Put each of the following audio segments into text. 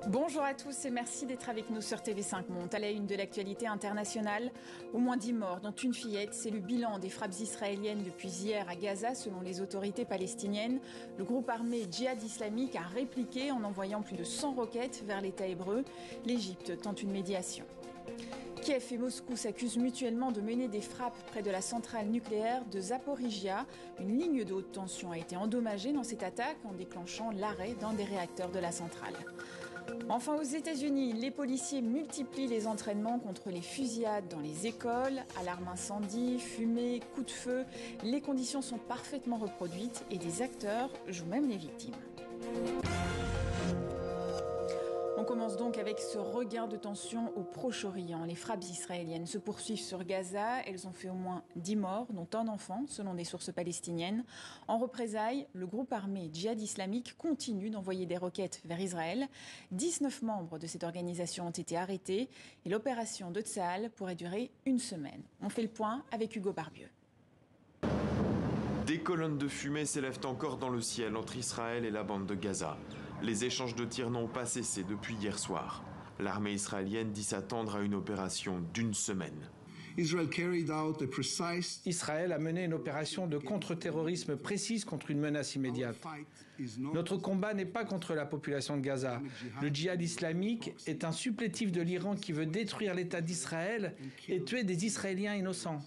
Bonjour à tous et merci d'être avec nous sur TV5 Monde. À la une de l'actualité internationale, au moins 10 morts, dont une fillette. C'est le bilan des frappes israéliennes depuis hier à Gaza, selon les autorités palestiniennes. Le groupe armé Djihad islamique a répliqué en envoyant plus de 100 roquettes vers l'État hébreu. L'Égypte tente une médiation. Kiev et Moscou s'accusent mutuellement de mener des frappes près de la centrale nucléaire de Zaporizhia. Une ligne de haute tension a été endommagée dans cette attaque en déclenchant l'arrêt d'un des réacteurs de la centrale. Enfin, aux États-Unis, les policiers multiplient les entraînements contre les fusillades dans les écoles. Alarme incendie, fumée, coups de feu. Les conditions sont parfaitement reproduites et des acteurs jouent même les victimes. On commence donc avec ce regain de tension au Proche-Orient. Les frappes israéliennes se poursuivent sur Gaza. Elles ont fait au moins 10 morts, dont un enfant, selon des sources palestiniennes. En représailles, le groupe armé Djihad islamique continue d'envoyer des roquettes vers Israël. 19 membres de cette organisation ont été arrêtés et l'opération de Tsahal pourrait durer une semaine. On fait le point avec Hugo Barbieux. Des colonnes de fumée s'élèvent encore dans le ciel entre Israël et la bande de Gaza. Les échanges de tirs n'ont pas cessé depuis hier soir. L'armée israélienne dit s'attendre à une opération d'une semaine. Israël a mené une opération de contre-terrorisme précise contre une menace immédiate. Notre combat n'est pas contre la population de Gaza. Le djihad islamique est un supplétif de l'Iran qui veut détruire l'État d'Israël et tuer des Israéliens innocents.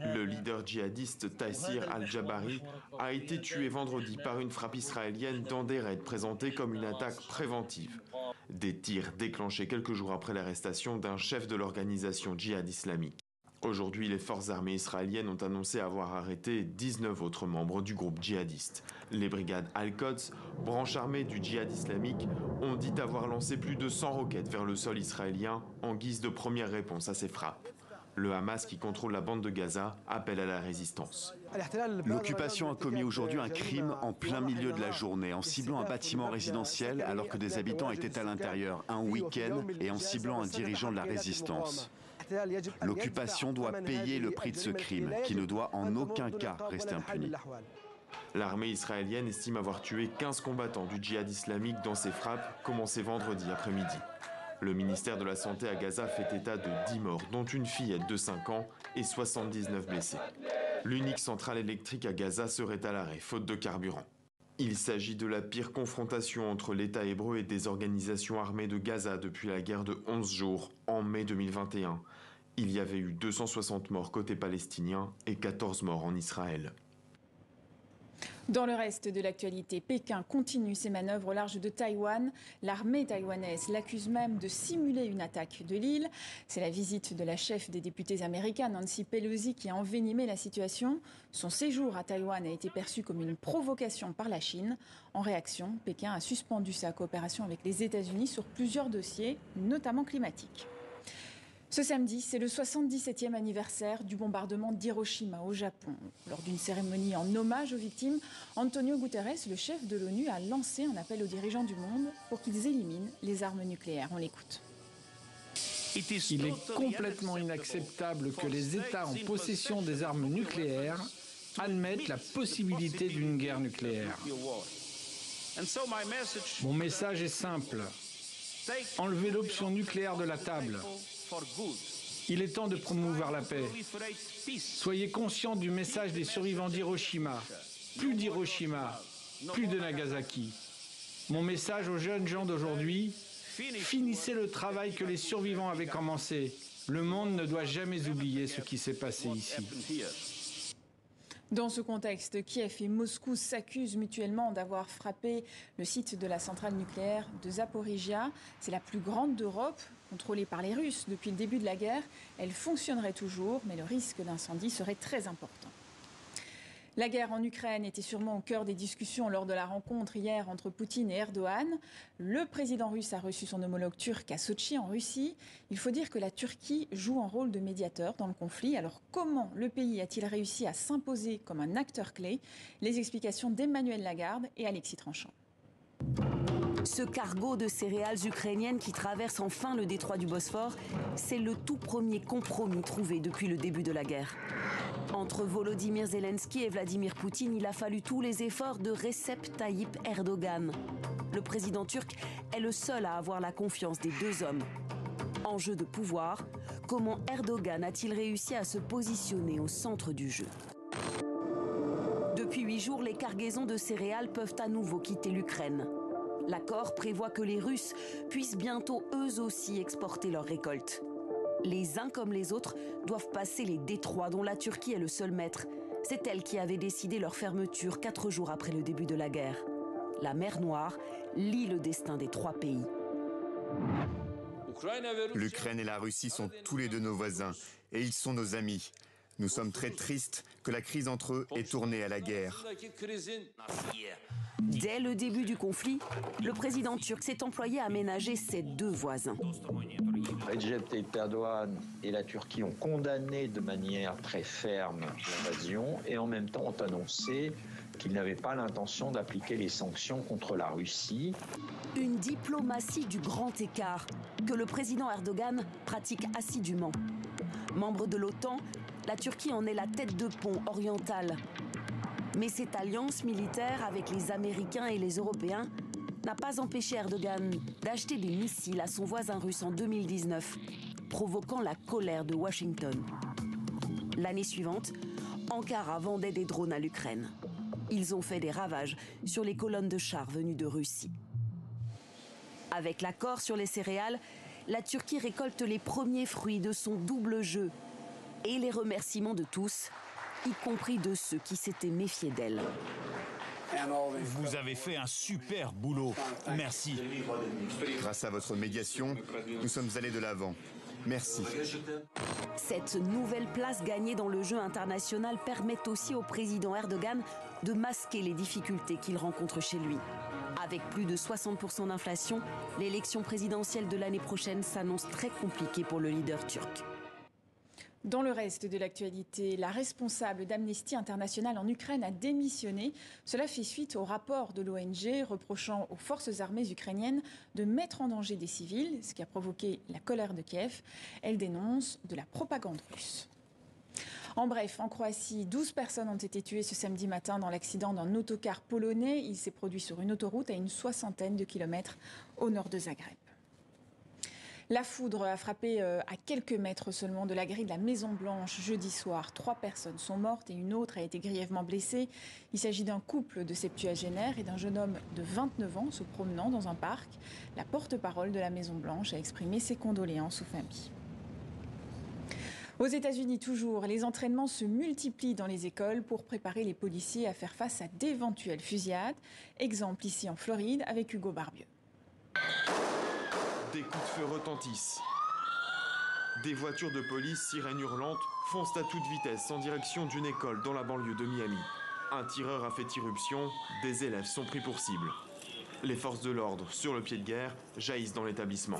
Le leader djihadiste Taysir al-Jabari a été tué vendredi par une frappe israélienne dans des raids présentés comme une attaque préventive. Des tirs déclenchés quelques jours après l'arrestation d'un chef de l'organisation djihad islamique. Aujourd'hui, les forces armées israéliennes ont annoncé avoir arrêté 19 autres membres du groupe djihadiste. Les brigades Al-Quds, branche armée du djihad islamique, ont dit avoir lancé plus de 100 roquettes vers le sol israélien en guise de première réponse à ces frappes. Le Hamas, qui contrôle la bande de Gaza, appelle à la résistance. L'occupation a commis aujourd'hui un crime en plein milieu de la journée, en ciblant un bâtiment résidentiel alors que des habitants étaient à l'intérieur, un week-end, et en ciblant un dirigeant de la résistance. L'occupation doit payer le prix de ce crime, qui ne doit en aucun cas rester impuni. L'armée israélienne estime avoir tué 15 combattants du djihad islamique dans ces frappes commencées vendredi après-midi. Le ministère de la Santé à Gaza fait état de 10 morts, dont une fillette de 5 ans et 79 blessés. L'unique centrale électrique à Gaza serait à l'arrêt, faute de carburant. Il s'agit de la pire confrontation entre l'État hébreu et des organisations armées de Gaza depuis la guerre de 11 jours, en mai 2021. Il y avait eu 260 morts côté palestinien et 14 morts en Israël. Dans le reste de l'actualité, Pékin continue ses manœuvres au large de Taïwan. L'armée taïwanaise l'accuse même de simuler une attaque de l'île. C'est la visite de la chef des députés américains, Nancy Pelosi, qui a envenimé la situation. Son séjour à Taïwan a été perçu comme une provocation par la Chine. En réaction, Pékin a suspendu sa coopération avec les États-Unis sur plusieurs dossiers, notamment climatiques. Ce samedi, c'est le 77e anniversaire du bombardement d'Hiroshima au Japon. Lors d'une cérémonie en hommage aux victimes, Antonio Guterres, le chef de l'ONU, a lancé un appel aux dirigeants du monde pour qu'ils éliminent les armes nucléaires. On l'écoute. Il est complètement inacceptable que les États en possession des armes nucléaires admettent la possibilité d'une guerre nucléaire. Mon message est simple. Enlevez l'option nucléaire de la table. Il est temps de promouvoir la paix. Soyez conscients du message des survivants d'Hiroshima. Plus d'Hiroshima, plus de Nagasaki. Mon message aux jeunes gens d'aujourd'hui, finissez le travail que les survivants avaient commencé. Le monde ne doit jamais oublier ce qui s'est passé ici. Dans ce contexte, Kiev et Moscou s'accusent mutuellement d'avoir frappé le site de la centrale nucléaire de Zaporizhia. C'est la plus grande d'Europe, contrôlée par les Russes depuis le début de la guerre. Elle fonctionnerait toujours, mais le risque d'incendie serait très important. La guerre en Ukraine était sûrement au cœur des discussions lors de la rencontre hier entre Poutine et Erdogan. Le président russe a reçu son homologue turc à Sotchi, en Russie. Il faut dire que la Turquie joue un rôle de médiateur dans le conflit. Alors comment le pays a-t-il réussi à s'imposer comme un acteur clé? Les explications d'Emmanuel Lagarde et Alexis Tranchant. Ce cargo de céréales ukrainiennes qui traverse enfin le détroit du Bosphore, c'est le tout premier compromis trouvé depuis le début de la guerre. Entre Volodymyr Zelensky et Vladimir Poutine, il a fallu tous les efforts de Recep Tayyip Erdogan. Le président turc est le seul à avoir la confiance des deux hommes. Enjeu de pouvoir, comment Erdogan a-t-il réussi à se positionner au centre du jeu ? Depuis 8 jours, les cargaisons de céréales peuvent à nouveau quitter l'Ukraine. L'accord prévoit que les Russes puissent bientôt eux aussi exporter leurs récoltes. Les uns comme les autres doivent passer les détroits dont la Turquie est le seul maître. C'est elle qui avait décidé leur fermeture 4 jours après le début de la guerre. La mer Noire lie le destin des 3 pays. L'Ukraine et la Russie sont tous les deux nos voisins et ils sont nos amis. Nous sommes très tristes que la crise entre eux ait tourné à la guerre. Dès le début du conflit, le président turc s'est employé à ménager ses 2 voisins. Recep Tayyip Erdogan et la Turquie ont condamné de manière très ferme l'invasion et en même temps ont annoncé qu'ils n'avaient pas l'intention d'appliquer les sanctions contre la Russie. Une diplomatie du grand écart que le président Erdogan pratique assidûment. Membre de l'OTAN, la Turquie en est la tête de pont orientale. Mais cette alliance militaire avec les Américains et les Européens n'a pas empêché Erdogan d'acheter des missiles à son voisin russe en 2019, provoquant la colère de Washington. L'année suivante, Ankara vendait des drones à l'Ukraine. Ils ont fait des ravages sur les colonnes de chars venus de Russie. Avec l'accord sur les céréales, la Turquie récolte les premiers fruits de son double jeu et les remerciements de tous, y compris de ceux qui s'étaient méfiés d'elle. Vous avez fait un super boulot. Merci. Grâce à votre médiation, nous sommes allés de l'avant. Merci. Cette nouvelle place gagnée dans le jeu international permet aussi au président Erdogan de masquer les difficultés qu'il rencontre chez lui. Avec plus de 60% d'inflation, l'élection présidentielle de l'année prochaine s'annonce très compliquée pour le leader turc. Dans le reste de l'actualité, la responsable d'Amnesty International en Ukraine a démissionné. Cela fait suite au rapport de l'ONG reprochant aux forces armées ukrainiennes de mettre en danger des civils, ce qui a provoqué la colère de Kiev. Elle dénonce de la propagande russe. En bref, en Croatie, 12 personnes ont été tuées ce samedi matin dans l'accident d'un autocar polonais. Il s'est produit sur une autoroute à une 60aine de kilomètres au nord de Zagreb. La foudre a frappé à quelques mètres seulement de la grille de la Maison-Blanche jeudi soir. 3 personnes sont mortes et une autre a été grièvement blessée. Il s'agit d'un couple de septuagénaires et d'un jeune homme de 29 ans se promenant dans un parc. La porte-parole de la Maison-Blanche a exprimé ses condoléances aux familles. Aux États-Unis toujours, les entraînements se multiplient dans les écoles pour préparer les policiers à faire face à d'éventuelles fusillades. Exemple ici en Floride avec Hugo Barbieux. Des coups de feu retentissent. Des voitures de police, sirènes hurlantes, foncent à toute vitesse en direction d'une école dans la banlieue de Miami. Un tireur a fait irruption, des élèves sont pris pour cible. Les forces de l'ordre, sur le pied de guerre, jaillissent dans l'établissement.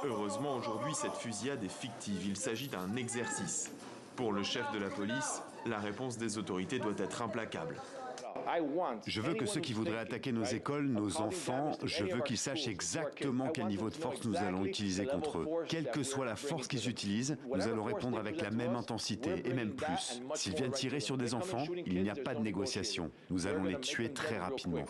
Heureusement, aujourd'hui, cette fusillade est fictive. Il s'agit d'un exercice. Pour le chef de la police, la réponse des autorités doit être implacable. Je veux que ceux qui voudraient attaquer nos écoles, nos enfants, je veux qu'ils sachent exactement quel niveau de force nous allons utiliser contre eux. Quelle que soit la force qu'ils utilisent, nous allons répondre avec la même intensité et même plus. S'ils viennent tirer sur des enfants, il n'y a pas de négociation. Nous allons les tuer très rapidement.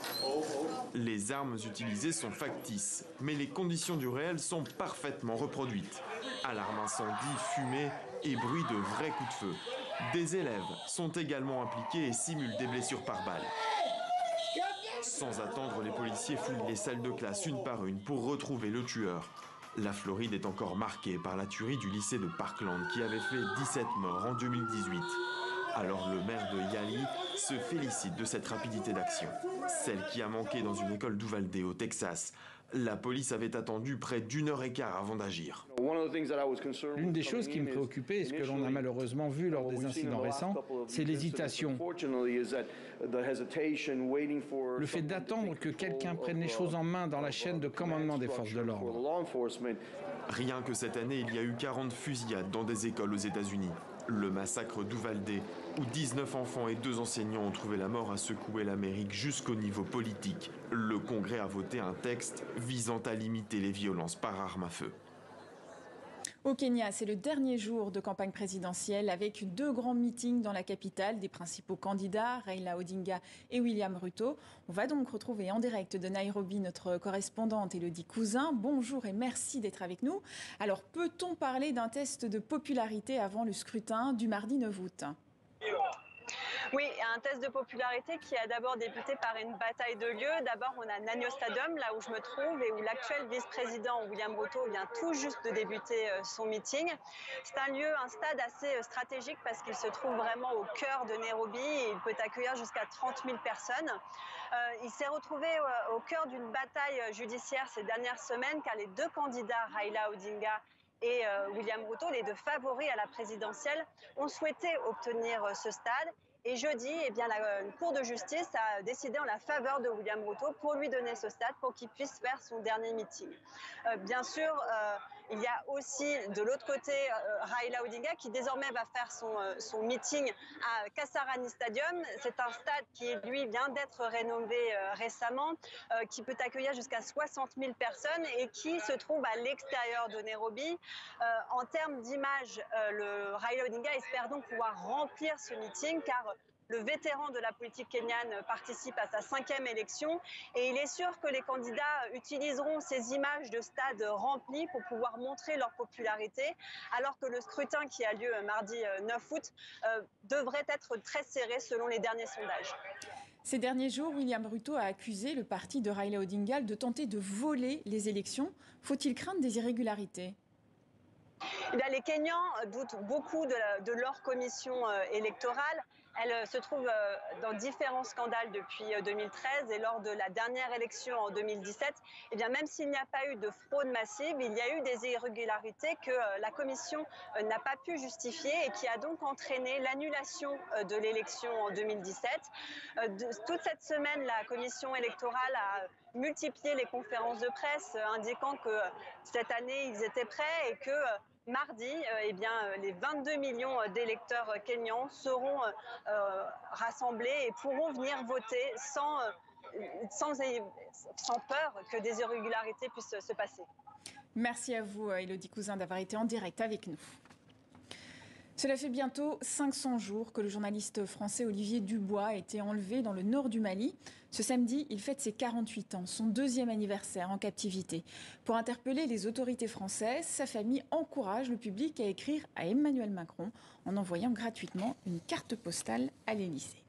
Les armes utilisées sont factices, mais les conditions du réel sont parfaitement reproduites. Alarme incendie, fumée et bruit de vrais coups de feu. Des élèves sont également impliqués et simulent des blessures par balle. Sans attendre, les policiers fouillent les salles de classe une par une pour retrouver le tueur. La Floride est encore marquée par la tuerie du lycée de Parkland qui avait fait 17 morts en 2018. Alors le maire de Yali se félicite de cette rapidité d'action. Celle qui a manqué dans une école d'Uvalde au Texas. La police avait attendu près d'1h15 avant d'agir. L'une des choses qui me préoccupait, et ce que l'on a malheureusement vu lors des incidents récents, c'est l'hésitation. Le fait d'attendre que quelqu'un prenne les choses en main dans la chaîne de commandement des forces de l'ordre. Rien que cette année, il y a eu 40 fusillades dans des écoles aux États-Unis. Le massacre d'Uvalde, où 19 enfants et 2 enseignants ont trouvé la mort, a secoué l'Amérique jusqu'au niveau politique. Le Congrès a voté un texte visant à limiter les violences par arme à feu. Au Kenya, c'est le dernier jour de campagne présidentielle avec 2 grands meetings dans la capitale des principaux candidats, Raila Odinga et William Ruto. On va donc retrouver en direct de Nairobi notre correspondante Élodie Cousin. Bonjour et merci d'être avec nous. Alors, peut-on parler d'un test de popularité avant le scrutin du mardi 9 août ? Oui, un test de popularité qui a d'abord débuté par une bataille de lieux. D'abord, on a Nyayo Stadium, là où je me trouve, et où l'actuel vice-président William Ruto vient tout juste de débuter son meeting. C'est un stade assez stratégique parce qu'il se trouve vraiment au cœur de Nairobi et il peut accueillir jusqu'à 30 000 personnes. Il s'est retrouvé au cœur d'une bataille judiciaire ces dernières semaines car les 2 candidats, Raila Odinga et William Ruto, les 2 favoris à la présidentielle, ont souhaité obtenir ce stade. Et jeudi, la Cour de justice a décidé en la faveur de William Ruto pour lui donner ce stade pour qu'il puisse faire son dernier meeting. Bien sûr, il y a aussi de l'autre côté Raila Odinga qui désormais va faire son meeting à Kasarani Stadium. C'est un stade qui, lui, vient d'être rénové récemment, qui peut accueillir jusqu'à 60 000 personnes et qui se trouve à l'extérieur de Nairobi. En termes d'image, Raila Odinga espère donc pouvoir remplir ce meeting car le vétéran de la politique kenyane participe à sa 5e élection et il est sûr que les candidats utiliseront ces images de stades remplis pour pouvoir montrer leur popularité, alors que le scrutin qui a lieu mardi 9 août devrait être très serré selon les derniers sondages. Ces derniers jours, William Ruto a accusé le parti de Raila Odinga de tenter de voler les élections. Faut-il craindre des irrégularités ? Les Kenyans doutent beaucoup de leur commission électorale. Elle se trouve dans différents scandales depuis 2013 et lors de la dernière élection en 2017, même s'il n'y a pas eu de fraude massive, il y a eu des irrégularités que la commission n'a pas pu justifier et qui a donc entraîné l'annulation de l'élection en 2017. Toute cette semaine, la commission électorale a multiplié les conférences de presse indiquant que cette année, ils étaient prêts et que mardi, les 22 millions d'électeurs kenyans seront rassemblés et pourront venir voter sans peur que des irrégularités puissent se passer. Merci à vous, Élodie Cousin, d'avoir été en direct avec nous. Cela fait bientôt 500 jours que le journaliste français Olivier Dubois a été enlevé dans le nord du Mali. Ce samedi, il fête ses 48 ans, son 2e anniversaire en captivité. Pour interpeller les autorités françaises, sa famille encourage le public à écrire à Emmanuel Macron en envoyant gratuitement une carte postale à l'Élysée.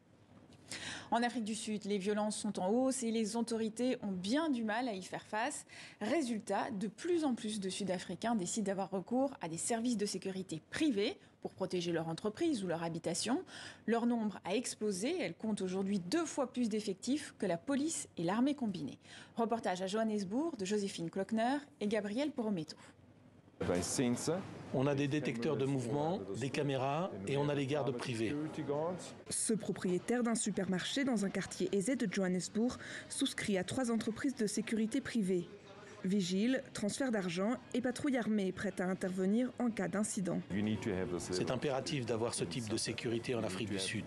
En Afrique du Sud, les violences sont en hausse et les autorités ont bien du mal à y faire face. Résultat, de plus en plus de Sud-Africains décident d'avoir recours à des services de sécurité privés pour protéger leur entreprise ou leur habitation. Leur nombre a explosé. Elle compte aujourd'hui 2 fois plus d'effectifs que la police et l'armée combinée. Reportage à Johannesburg de Joséphine Klockner et Gabriel Porometo. On a des détecteurs de mouvement, des caméras et on a les gardes privés. Ce propriétaire d'un supermarché dans un quartier aisé de Johannesburg souscrit à 3 entreprises de sécurité privées. Vigile, transfert d'argent et patrouille armée prête à intervenir en cas d'incident. C'est impératif d'avoir ce type de sécurité en Afrique du Sud.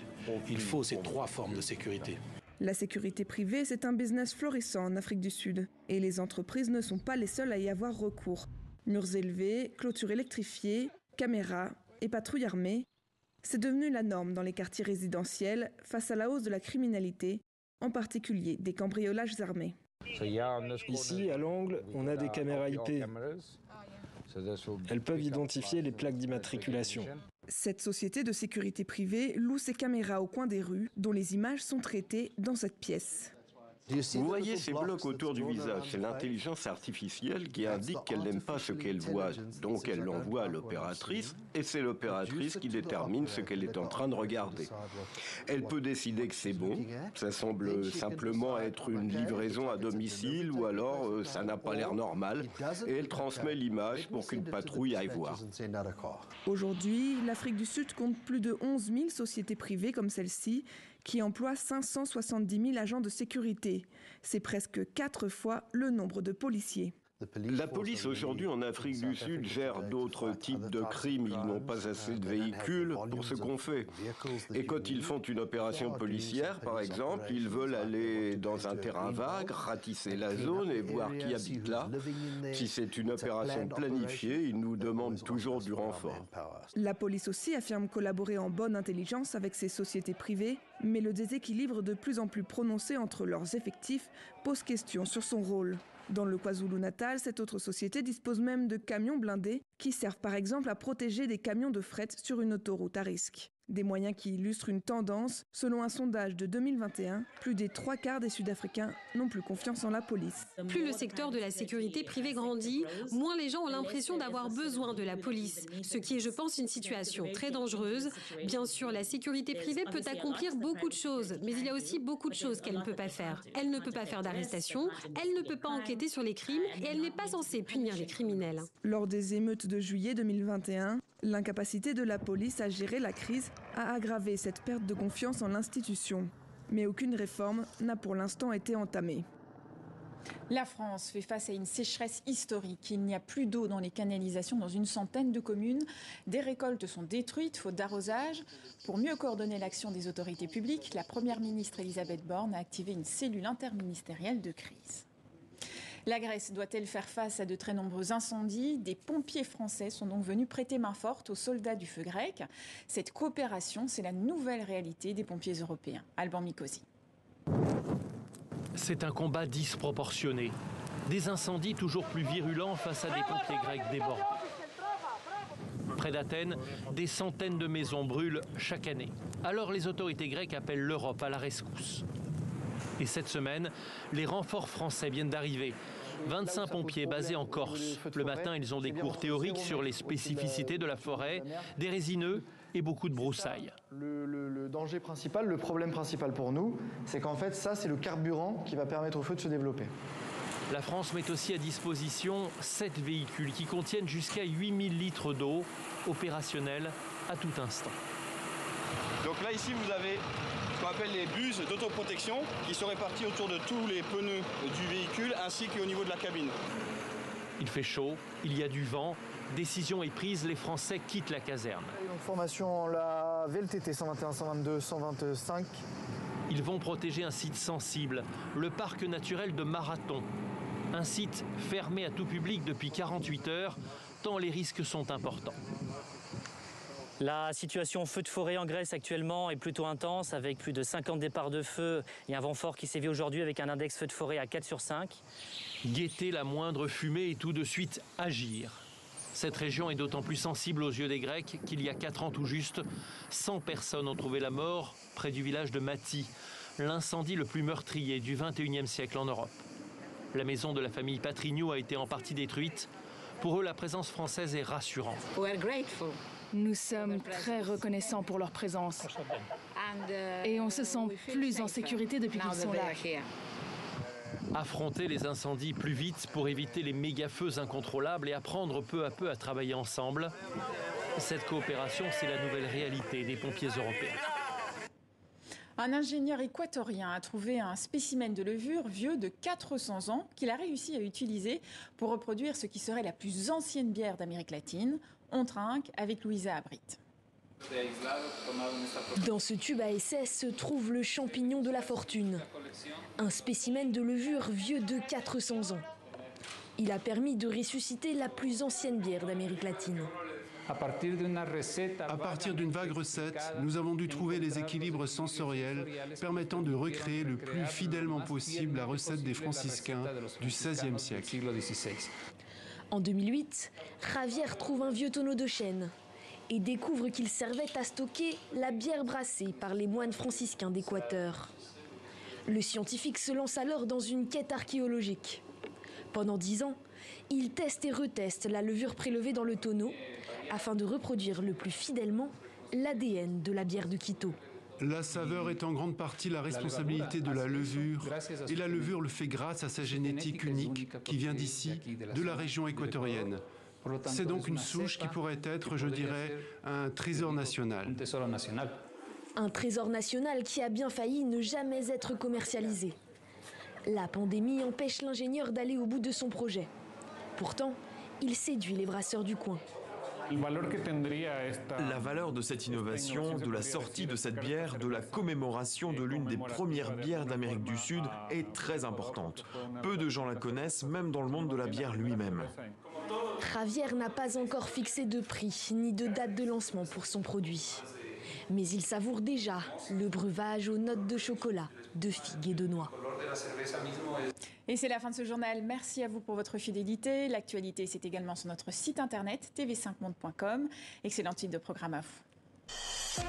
Il faut ces 3 formes de sécurité. La sécurité privée, c'est un business florissant en Afrique du Sud. Et les entreprises ne sont pas les seules à y avoir recours. Murs élevés, clôtures électrifiées, caméras et patrouilles armées, c'est devenu la norme dans les quartiers résidentiels face à la hausse de la criminalité, en particulier des cambriolages armés. Ici, à l'angle, on a des caméras IP. Elles peuvent identifier les plaques d'immatriculation. Cette société de sécurité privée loue ses caméras au coin des rues, dont les images sont traitées dans cette pièce. Vous voyez ces blocs autour du visage, c'est l'intelligence artificielle qui indique qu'elle n'aime pas ce qu'elle voit, donc elle l'envoie à l'opératrice, et c'est l'opératrice qui détermine ce qu'elle est en train de regarder. Elle peut décider que c'est bon, ça semble simplement être une livraison à domicile, ou alors ça n'a pas l'air normal, et elle transmet l'image pour qu'une patrouille aille voir. Aujourd'hui, l'Afrique du Sud compte plus de 11 000 sociétés privées comme celle-ci, qui emploie 570 000 agents de sécurité. C'est presque 4 fois le nombre de policiers. La police aujourd'hui en Afrique du Sud gère d'autres types de crimes. Ils n'ont pas assez de véhicules pour ce qu'on fait. Et quand ils font une opération policière, par exemple, ils veulent aller dans un terrain vague, ratisser la zone et voir qui habite là. Si c'est une opération planifiée, ils nous demandent toujours du renfort. La police aussi affirme collaborer en bonne intelligence avec ces sociétés privées, mais le déséquilibre de plus en plus prononcé entre leurs effectifs pose question sur son rôle. Dans le KwaZulu-Natal, cette autre société dispose même de camions blindés qui servent par exemple à protéger des camions de fret sur une autoroute à risque. Des moyens qui illustrent une tendance. Selon un sondage de 2021, plus des 3/4 des Sud-Africains n'ont plus confiance en la police. Plus le secteur de la sécurité privée grandit, moins les gens ont l'impression d'avoir besoin de la police, ce qui est, je pense, une situation très dangereuse. Bien sûr, la sécurité privée peut accomplir beaucoup de choses, mais il y a aussi beaucoup de choses qu'elle ne peut pas faire. Elle ne peut pas faire d'arrestation, elle ne peut pas enquêter sur les crimes et elle n'est pas censée punir les criminels. Lors des émeutes de juillet 2021, l'incapacité de la police à gérer la crise a aggravé cette perte de confiance en l'institution. Mais aucune réforme n'a pour l'instant été entamée. La France fait face à une sécheresse historique. Il n'y a plus d'eau dans les canalisations dans une centaine de communes. Des récoltes sont détruites faute d'arrosage. Pour mieux coordonner l'action des autorités publiques, la Première ministre Elisabeth Borne a activé une cellule interministérielle de crise. La Grèce doit-elle faire face à de très nombreux incendies? Des pompiers français sont donc venus prêter main forte aux soldats du feu grec. Cette coopération, c'est la nouvelle réalité des pompiers européens. Alban Mikosi. C'est un combat disproportionné. Des incendies toujours plus virulents face à des pompiers grecs débordés. Près d'Athènes, des centaines de maisons brûlent chaque année. Alors les autorités grecques appellent l'Europe à la rescousse. Et cette semaine, les renforts français viennent d'arriver. 25 pompiers basés en Corse. Le matin, ils ont des cours théoriques sur les spécificités de la forêt, des résineux et beaucoup de broussailles. Le danger principal, le problème principal pour nous, c'est qu'en fait, ça, c'est le carburant qui va permettre au feu de se développer. La France met aussi à disposition 7 véhicules qui contiennent jusqu'à 8000 litres d'eau, opérationnels à tout instant. Donc là, ici, vous avez ce qu'on appelle les buses d'autoprotection qui sont réparties autour de tous les pneus du véhicule ainsi qu'au niveau de la cabine. Il fait chaud, il y a du vent, décision est prise, les Français quittent la caserne. Donc, formation la VLTT 121, 122, 125. Ils vont protéger un site sensible, le parc naturel de Marathon. Un site fermé à tout public depuis 48 heures, tant les risques sont importants. La situation feu de forêt en Grèce actuellement est plutôt intense, avec plus de 50 départs de feu et un vent fort qui sévit aujourd'hui avec un index feu de forêt à 4 sur 5. Guetter la moindre fumée et tout de suite agir. Cette région est d'autant plus sensible aux yeux des Grecs qu'il y a 4 ans tout juste, 100 personnes ont trouvé la mort près du village de Mati, l'incendie le plus meurtrier du XXIe siècle en Europe. La maison de la famille Patrignou a été en partie détruite. Pour eux, la présence française est rassurante. Nous sommes très reconnaissants pour leur présence et on se sent plus en sécurité depuis qu'ils sont là. Affronter les incendies plus vite pour éviter les méga-feux incontrôlables et apprendre peu à peu à travailler ensemble. Cette coopération, c'est la nouvelle réalité des pompiers européens. Un ingénieur équatorien a trouvé un spécimen de levure vieux de 400 ans qu'il a réussi à utiliser pour reproduire ce qui serait la plus ancienne bière d'Amérique latine. On trinque avec Louisa Abrit. Dans ce tube à essai se trouve le champignon de la fortune, un spécimen de levure vieux de 400 ans. Il a permis de ressusciter la plus ancienne bière d'Amérique latine. À partir d'une vague recette, nous avons dû trouver les équilibres sensoriels permettant de recréer le plus fidèlement possible la recette des franciscains du XVIe siècle. En 2008, Javier trouve un vieux tonneau de chêne et découvre qu'il servait à stocker la bière brassée par les moines franciscains d'Équateur. Le scientifique se lance alors dans une quête archéologique. Pendant 10 ans, il teste et reteste la levure prélevée dans le tonneau afin de reproduire le plus fidèlement l'ADN de la bière de Quito. La saveur est en grande partie la responsabilité de la levure, et la levure le fait grâce à sa génétique unique qui vient d'ici, de la région équatorienne. C'est donc une souche qui pourrait être, je dirais, un trésor national. Un trésor national qui a bien failli ne jamais être commercialisé. La pandémie empêche l'ingénieur d'aller au bout de son projet. Pourtant, il séduit les brasseurs du coin. La valeur de cette innovation, de la sortie de cette bière, de la commémoration de l'une des premières bières d'Amérique du Sud est très importante. Peu de gens la connaissent, même dans le monde de la bière lui-même. Javier n'a pas encore fixé de prix ni de date de lancement pour son produit. Mais il savoure déjà le breuvage aux notes de chocolat, de figues et de noix. Et c'est la fin de ce journal. Merci à vous pour votre fidélité. L'actualité, c'est également sur notre site internet tv5monde.com. Excellent titre de programme à vous.